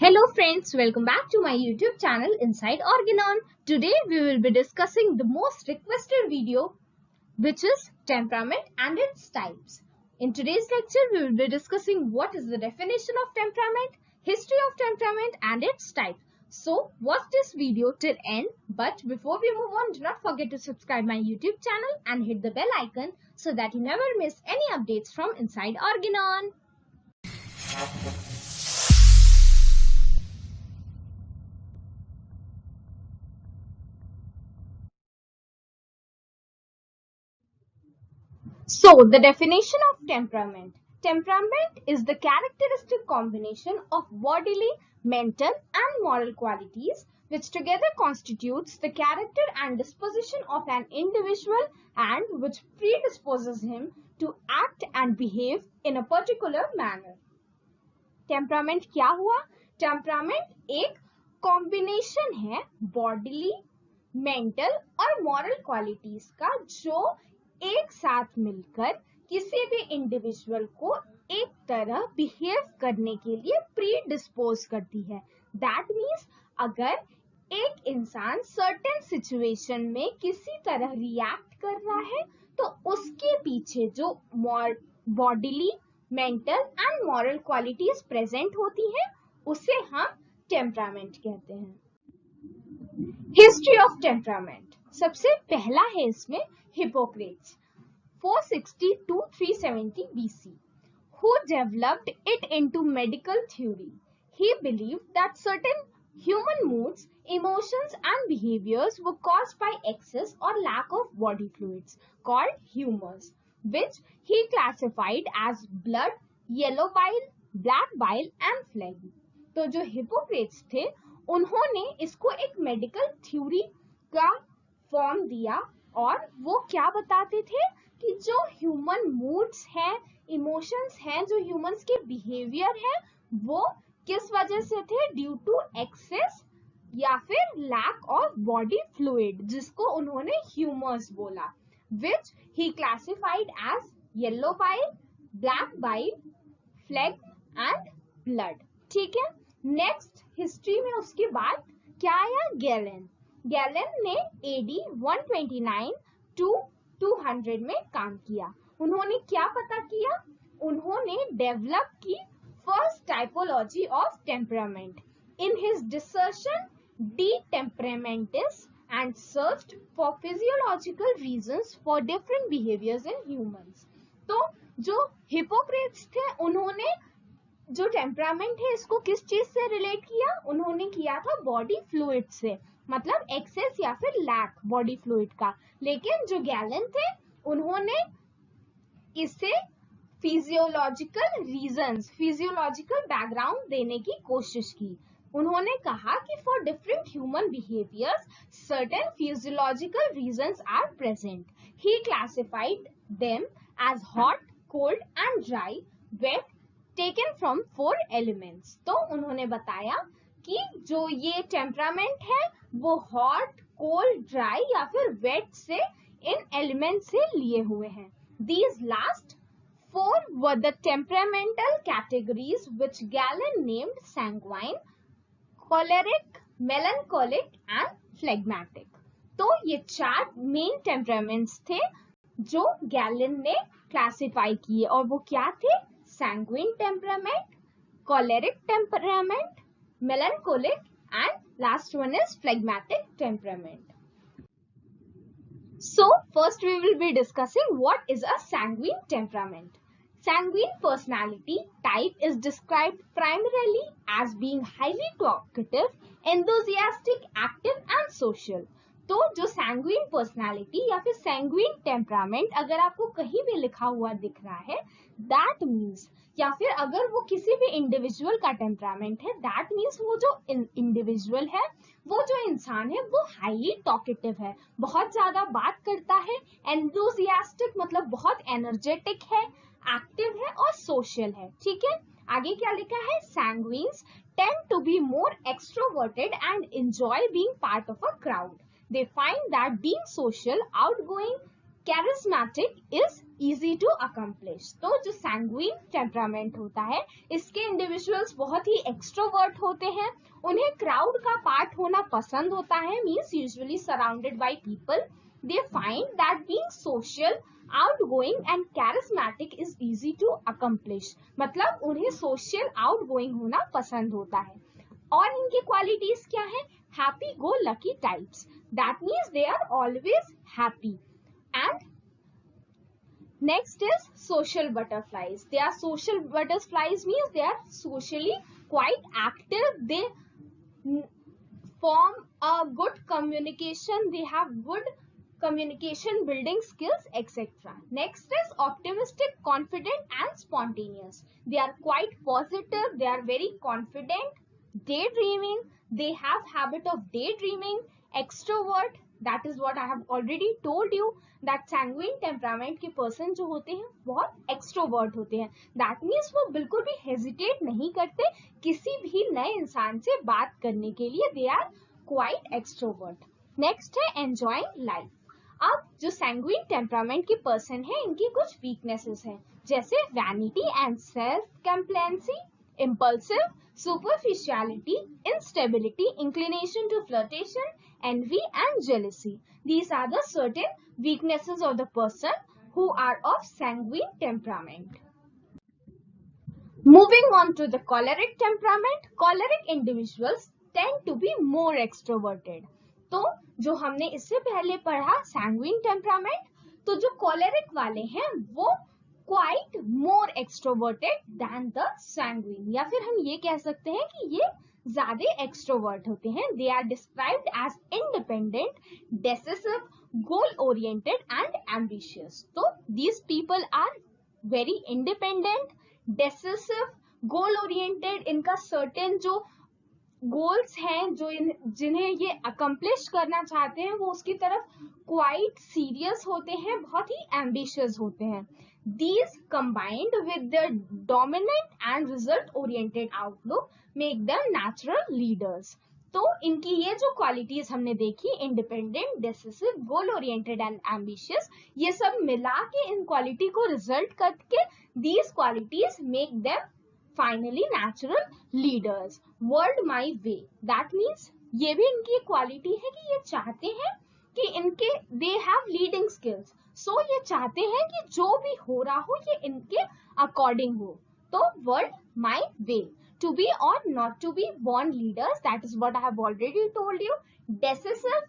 Hello friends, welcome back to my YouTube channel Inside Organon. Today we will be discussing the most requested video, which is temperament and its types. In today's lecture we will be discussing what is the definition of temperament, history of temperament and its type. So watch this video till end, but before we move on, do not forget to subscribe my YouTube channel and hit the bell icon so that you never miss any updates from Inside Organon. So, the definition of temperament. Temperament is the characteristic combination of bodily, mental and moral qualities which together constitutes the character and disposition of an individual and which predisposes him to act and behave in a particular manner. Temperament क्या हुआ? Temperament एक combination है bodily, mental और moral qualities का जो एक साथ मिलकर किसी भी इंडिविजुअल को एक तरह बिहेव करने के लिए प्रीडिस्पोज करती है. दैट मीन्स अगर एक इंसान सर्टेन सिचुएशन में किसी तरह रिएक्ट कर रहा है तो उसके पीछे जो bodily, mental and moral qualities present होती हैं उसे हम टेम्परामेंट कहते हैं. History of temperament. सबसे पहला है इसमें Hippocrates 460 to 370 BC, who developed it into medical theory. He believed that certain human moods, emotions and behaviors were caused by excess or lack of body fluids called humors, which he classified as blood, yellow bile, black bile and phlegm. तो जो Hippocrates थे उन्होंने इसको एक medical theory का form दिया और वो क्या बताते थे कि जो ह्यूमन मूड्स हैं, इमोशंस हैं, जो ह्यूमंस के बिहेवियर है वो किस वजह से थे? ड्यू टू एक्सेस या फिर लैक ऑफ बॉडी फ्लूइड, जिसको उन्होंने ह्यूमर्स बोला, which he classified as yellow bile, black bile, phlegm and blood. ठीक है. नेक्स्ट हिस्ट्री में उसके बाद क्या आया? गैलन. गैलन ने AD 129 टू 200 में काम किया. उन्होंने क्या पता किया? उन्होंने डेवलप की first typology of temperament. In his dissertation de temperamentis and searched for physiological reasons for different behaviours in humans. तो जो हिपोक्रेट्स थे उन्होंने जो टेम्परामेंट है इसको किस चीज से रिलेट किया? उन्होंने किया था बॉडी फ्लूइड से, मतलब एक्सेस या फिर लैक बॉडी फ्लूइड का. लेकिन जो गैलन थे उन्होंने इससे फिजियोलॉजिकल रीजंस, फिजियोलॉजिकल बैकग्राउंड देने की कोशिश की. उन्होंने कहा कि for different human behaviours certain physiological reasons are present. He classified them as hot, cold and dry, wet, taken from 4 elements. तो उन्होंने बताया कि जो ये टेम्परामेंट है वो हॉट, कोल्ड, ड्राई या फिर वेट से इन एलिमेंट से लिए हुए हैं. These last 4 were the temperamental categories which Galen named sanguine, choleric, melancholic and phlegmatic. तो ये 4 मेन टेम्परामेंट्स थे जो गैलन ने क्लासिफाई किए और वो क्या थे? sanguine temperament, choleric temperament, melancholic and last one is phlegmatic temperament. So first we will be discussing what is a sanguine temperament. Sanguine personality type is described primarily as being highly talkative, enthusiastic, active and social. तो जो sanguine personality या फिर sanguine temperament अगर आपको कहीं भी लिखा हुआ दिख रहा है, दैट मीन्स, या फिर अगर वो किसी भी इंडिविजुअल का टेम्परामेंट है, दैट मीन्स वो जो इंडिविजुअल है, वो जो इंसान है वो हाईली टॉकेटिव है, बहुत ज्यादा बात करता है, एंथुसियास्टिक मतलब बहुत एनर्जेटिक है, एक्टिव है और सोशल है. ठीक है. आगे क्या लिखा है? Sanguines tend to be more extroverted and enjoy being part of a crowd. They find that being social, outgoing, charismatic is easy to accomplish. तो जो sanguine temperament होता है इसके individuals बहुत ही extrovert होते हैं, उन्हें crowd का part होना पसंद होता है, means usually surrounded by people. They find that being social, outgoing and charismatic is easy to accomplish. मतलब उन्हें social, outgoing होना पसंद होता है. और इनकी qualities क्या है? Happy go lucky types. That means they are always happy. And next is social butterflies. They are social butterflies means they are socially quite active. They form a good communication. They have good communication building skills, etc. Next is optimistic, confident and spontaneous. They are quite positive. They are very confident. Daydreaming. They have habit of daydreaming. Extrovert. That is what I have already told you. That sanguine temperament के person जो होते हैं बहुत extrovert होते हैं. That means वो बिल्कुल भी hesitate नहीं करते किसी भी नए इंसान से बात करने के लिए. They are quite extrovert. Next है enjoying life. अब जो sanguine temperament के person हैं इनकी कुछ weaknesses हैं जैसे vanity and self-complacency, impulsive, superficiality, instability, inclination to flirtation, envy and jealousy. These are the certain weaknesses of the person who are of sanguine temperament. Moving on to the choleric temperament, choleric individuals tend to be more extroverted. तो जो हमने इससे पहले पढ़ा sanguine temperament, तो जो choleric वाले हैं वो quite more extroverted than the sanguine, या फिर हम ये कह सकते हैं कि ये ज्यादा extrovert होते हैं. They are described as independent, decisive, goal-oriented and ambitious. तो these people are very independent, decisive, goal-oriented. इनका certain जो गोल्स हैं जो जिन्हें ये अकम्प्लिश करना चाहते हैं वो उसकी तरफ क्वाइट सीरियस होते हैं, बहुत ही एम्बिशियस होते हैं. These combined with their dominant and result oriented outlook make them natural leaders. तो इनकी ये जो क्वालिटीज हमने देखी independent, decisive, goal oriented and ambitious, ये सब मिला के इन क्वालिटी को रिजल्ट करके these qualities make them finally natural leaders. World my way. That means ये भी इनकी क्वालिटी है कि ये चाहते हैं कि इनके they have leading skills. So ये चाहते हैं कि जो भी हो रहा हो ये इनके according हो. तो world my way. To be or not to be born leaders. That is what I have already told you. Decisive,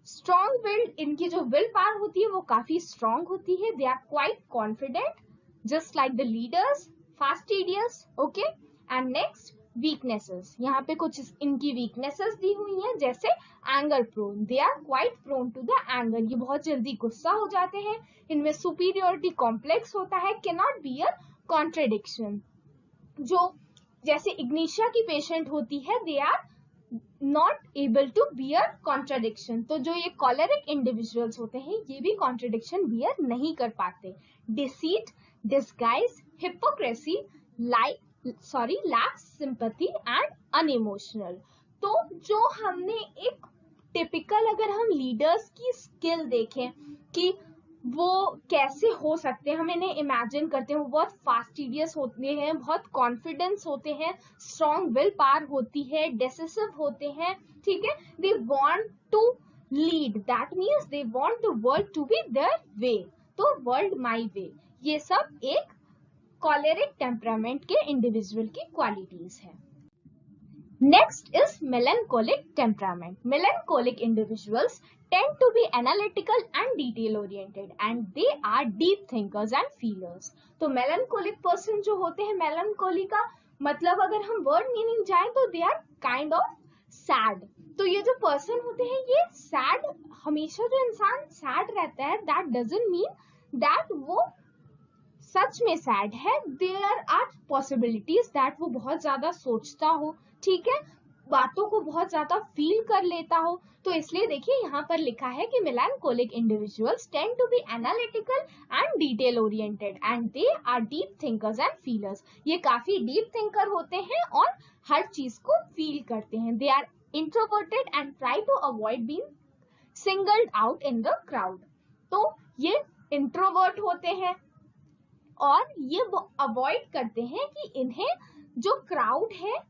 strong willed. इनकी जो will power होती है वो काफी strong होती है. They are quite confident, just like the leaders. Fastidious, okay. And next weaknesses. यहाँ पे कुछ इनकी weaknesses दी हुई हैं जैसे anger prone. They are quite prone to the anger. ये बहुत जल्दी गुस्सा हो जाते हैं. इनमें superiority complex होता है. Cannot bear contradiction. जो जैसे इग्निशिया की पेशेंट होती है they are not able to bear contradiction. तो जो ये choleric individuals होते हैं ये भी contradiction bear नहीं कर पाते. Deceit, disguise, hypocrisy, lacks sympathy and unemotional. तो जो हमने एक टिपिकल अगर हम लीडर्स की स्किल देखें कि वो कैसे हो सकते हैं, हम इन्हें इमेजिन करते हैं वो बहुत फास्टिडियस होते हैं, बहुत कॉन्फिडेंस होते हैं, स्ट्रॉन्ग विल पावर होती है, डिसिसिव होते हैं, ठीक है. They want to lead. That means they want the world to be their way. तो वर्ल्ड माय वे, ये सब एक कॉलेरिक टेम्परामेंट के इंडिविजुअल की क्वालिटीज है. Next is melancholic temperament. Melancholic individuals tend to be analytical and detail oriented and they are deep thinkers and feelers. तो melancholic person जो होते हैं, melancholy का मतलब अगर हम word meaning जाए तो they are kind of sad. तो ये जो person होते हैं ये sad, हमेशा जो इंसान sad रहता है that doesn't mean that वो सच में sad है. There are possibilities that वो बहुत ज्यादा सोचता हो, ठीक है, बातों को बहुत ज्यादा फील कर लेता हो. तो इसलिए देखिए यहाँ पर लिखा है कि melancholic individuals tend to be analytical and detail oriented and they are deep thinkers and feelers. ये काफी deep thinker होते हैं और हर चीज को फील करते हैं. They are introverted and try to avoid being singled out in the crowd. तो ये इंट्रोवर्ट होते हैं और ये अवॉइड करते हैं कि इन्हें जो क्राउड है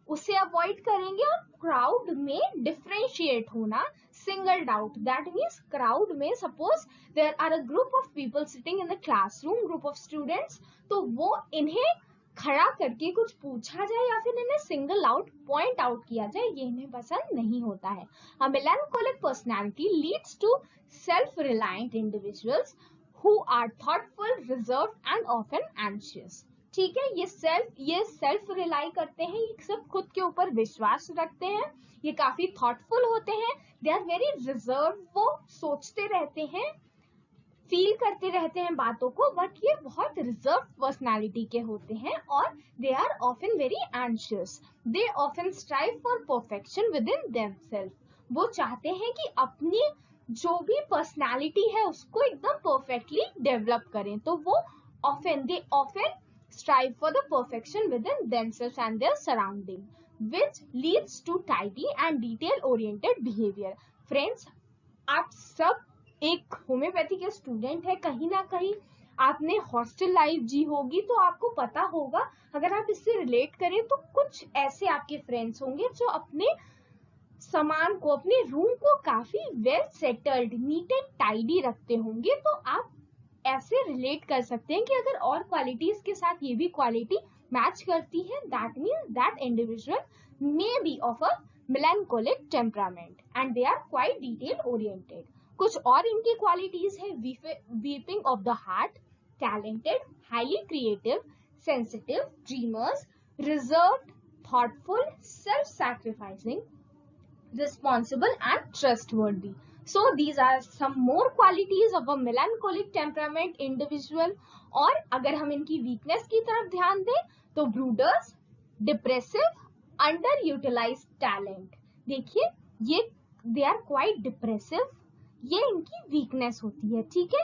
उसे अवॉइड करेंगे और क्राउड में डिफरेंशिएट होना, singled out, that means crowd में suppose there are a group of people sitting in the classroom, group of students, तो वो इन्हें खड़ा करके कुछ पूछा जाए या फिर इन्हें सिंगल आउट पॉइंट आउट किया जाए, ये इन्हें पसंद नहीं होता है। A melancholic personality leads to self-reliant individuals who are thoughtful, reserved and often anxious. ठीक है, ये सेल्फ रिलाई करते हैं, ये सब खुद के ऊपर विश्वास रखते हैं, ये काफी थॉटफुल होते हैं, दे आर वेरी रिजर्व, वो सोचते रहते हैं, फील करते रहते हैं बातों को, बट ये बहुत रिजर्व पर्सनालिटी के होते हैं और they are often very anxious, they often strive for perfection within themselves. वो चाहते हैं कि अपनी जो भी पर्सनालिटी है उसको एकदम परफेक्टली डेवलप करें, तो वो they often strive for the perfection within themselves and their surrounding, which leads to tidy and detail oriented behavior. Friends, आप सब एक होम्योपैथी के स्टूडेंट है, कहीं ना कहीं आपने हॉस्टल लाइफ जी होगी, तो आपको पता होगा, अगर आप इससे रिलेट करें तो कुछ ऐसे आपके फ्रेंड्स होंगे जो अपने सामान को, अपने रूम को काफी well settled, neat and tidy रखते होंगे, तो आप ऐसे रिलेट कर सकते हैं कि अगर और क्वालिटीज के साथ ये भी क्वालिटी मैच करती है, that means that individual may be of a melancholic temperament and they are quite detail oriented. कुछ और इनकी क्वालिटीज है, weeping of the heart, talented, highly creative, sensitive, dreamers, reserved, thoughtful, self-sacrificing, responsible and trustworthy. So these are some more qualities of a melancholic temperament individual. और अगर हम इनकी weakness की तरफ ध्यान दें तो brooders, depressive, underutilized talent. देखिए ये they are quite depressive, ये इनकी weakness होती है, ठीक है,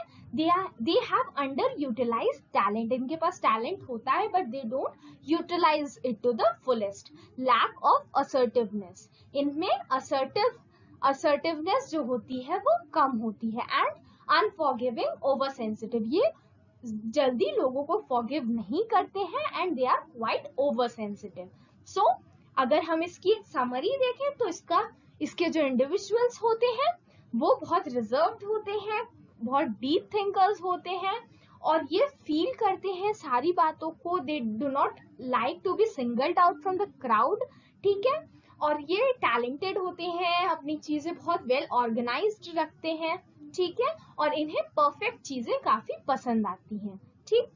they have underutilized talent, इनके पास talent होता है but they don't utilize it to the fullest. Lack of assertiveness, इनमें assertiveness जो होती है वो कम होती है. And unforgiving, oversensitive, ये जल्दी लोगों को forgive नहीं करते हैं and they are quite oversensitive. So अगर हम इसकी समरी देखें तो इसके जो इंडिविजुअल्स होते हैं वो बहुत रिजर्व्ड होते हैं, बहुत डीप थिंकर्स होते हैं और ये फील करते हैं सारी बातों को, they do not like to be singled out from the crowd, ठीक है, और ये टैलेंटेड होते हैं, अपनी चीजें बहुत वेल ऑर्गेनाइज्ड रखते हैं, ठीक है, और इन्हें परफेक्ट चीजें काफी पसंद आती हैं, ठीक.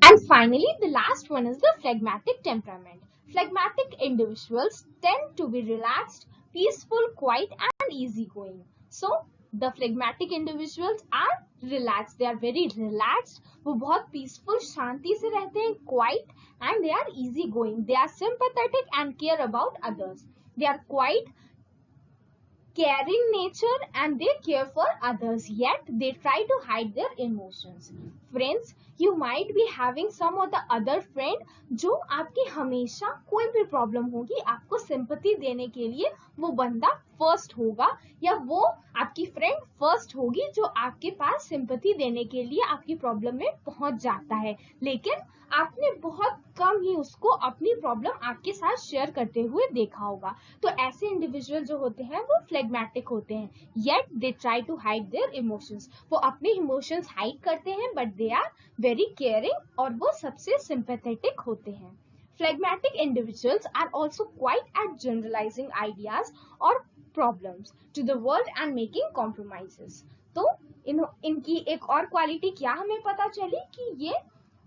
And finally, the last one is the phlegmatic temperament. Phlegmatic individuals tend to be relaxed, peaceful, quiet and easygoing. So, the phlegmatic individuals are relaxed. They are very relaxed. वो बहुत peaceful, शांति से रहते हैं, quiet and they are easygoing. They are sympathetic and care about others. They are quite caring nature and they care for others, yet they try to hide their emotions. Friends, you might be having some or the other friend जो आपकी हमेशा कोई भी problem होगी आपको sympathy देने के लिए वो बंदा फर्स्ट होगा, या वो आपकी फ्रेंड फर्स्ट होगी जो आपके पास सिंपैथी देने के लिए आपकी प्रॉब्लम में पहुंच जाता है, लेकिन आपने बहुत कम ही उसको अपनी प्रॉब्लम आपके साथ शेयर करते हुए देखा होगा. तो ऐसे इंडिविजुअल जो होते हैं वो फ्लेग्मेटिक होते हैं, yet they try to hide their emotions. वो अपने इमोशंस हाइड करते हैं but they are very caring और वो सबसे सिंपैथेटिक होते हैं. Phlegmatic individuals are also quite at generalizing ideas or problems to the world and making compromises. तो इनकी एक और क्वालिटी क्या हमें पता चली कि ये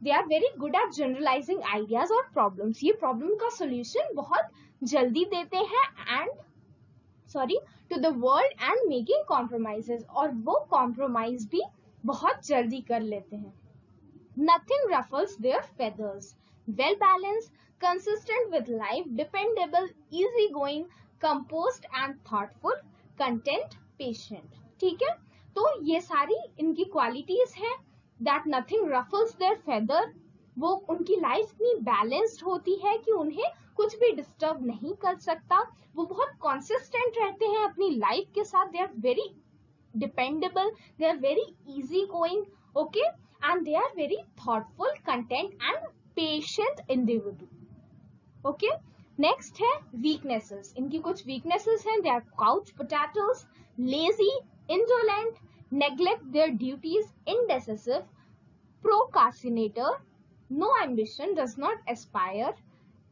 they are very good at generalizing ideas or problems. ये प्रॉब्लम का सोल्यूशन बहुत जल्दी देते हैं to the world and making compromises, और वो compromise भी बहुत जल्दी कर लेते हैं. Nothing ruffles their feathers. Well balanced, consistent with life, dependable, easygoing, composed and thoughtful, content, patient. ठीक है, तो ये सारी इनकी क्वालिटीज हैं. That nothing ruffles their feather. वो उनकी लाइफ इतनी बैलेंस्ड होती है कि उन्हें कुछ भी डिस्टर्ब नहीं कर सकता. वो बहुत कॉन्सिस्टेंट रहते हैं अपनी लाइफ के साथ. They are very dependable, they are very easygoing, okay, and they are very thoughtful, content and patient individual, okay. Next है वीकनेसेस, इनकी कुछ वीकनेसेस हैं. They are couch potatoes, lazy, indolent, neglect their duties, indecisive, procrastinator, no ambition, does not aspire,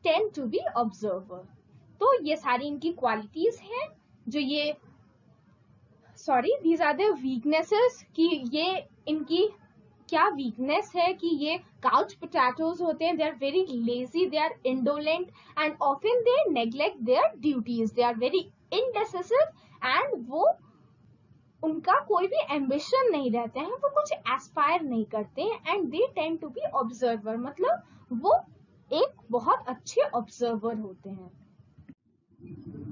tend to be observer. तो ये सारी इनकी qualities हैं जो ये दीज आर द वीकनेसेस, कि ये इनकी क्या वीकनेस है कि ये काउच पोटैटोज होते हैं. They are very lazy, they are indolent and often they neglect their duties, they are very indecisive and वो उनका कोई भी एम्बिशन नहीं रहते हैं, वो कुछ एस्पायर नहीं करते हैं and they tend to be observer, मतलब वो एक बहुत अच्छे ऑब्जर्वर होते हैं.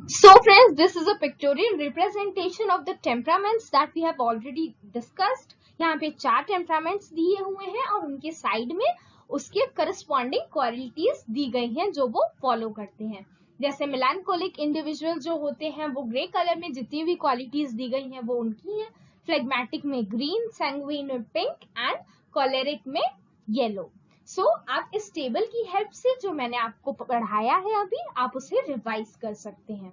So friends, this is a pictorial representation of the temperaments that we have already discussed. यहाँ पे 4 टेम्परामेंट्स दिए हुए हैं और उनके साइड में उसके करस्पॉन्डिंग क्वालिटीज दी गई हैं जो वो फॉलो करते हैं. जैसे मेलानकोलिक इंडिविजुअल जो होते हैं वो ग्रे कलर में जितनी भी क्वालिटीज दी गई हैं वो उनकी हैं. फ्लेग्मेटिक में ग्रीन, सैंग्विन में पिंक एंड कोलेरिक में येलो. सो आप इस टेबल की हेल्प से जो मैंने आपको पढ़ाया है अभी, आप उसे रिवाइज कर सकते हैं.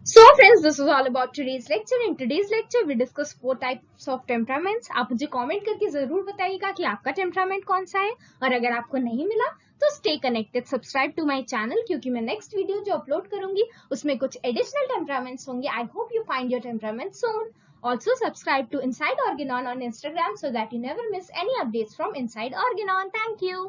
So friends, this is all about today's lecture. In today's lecture, we discuss 4 types of temperaments. आप मुझे कमेंट करके जरूर बताइएगा कि आपका टेम्परामेंट कौन सा है, और अगर आपको नहीं मिला तो stay connected, subscribe to my channel, क्योंकि मैं नेक्स्ट वीडियो जो अपलोड करूंगी उसमें कुछ एडिशनल टेम्परामेंट्स होंगे. I hope you find your temperament soon. Also subscribe to Inside Organon on Instagram so that you never miss any updates from Inside Organon. Thank you.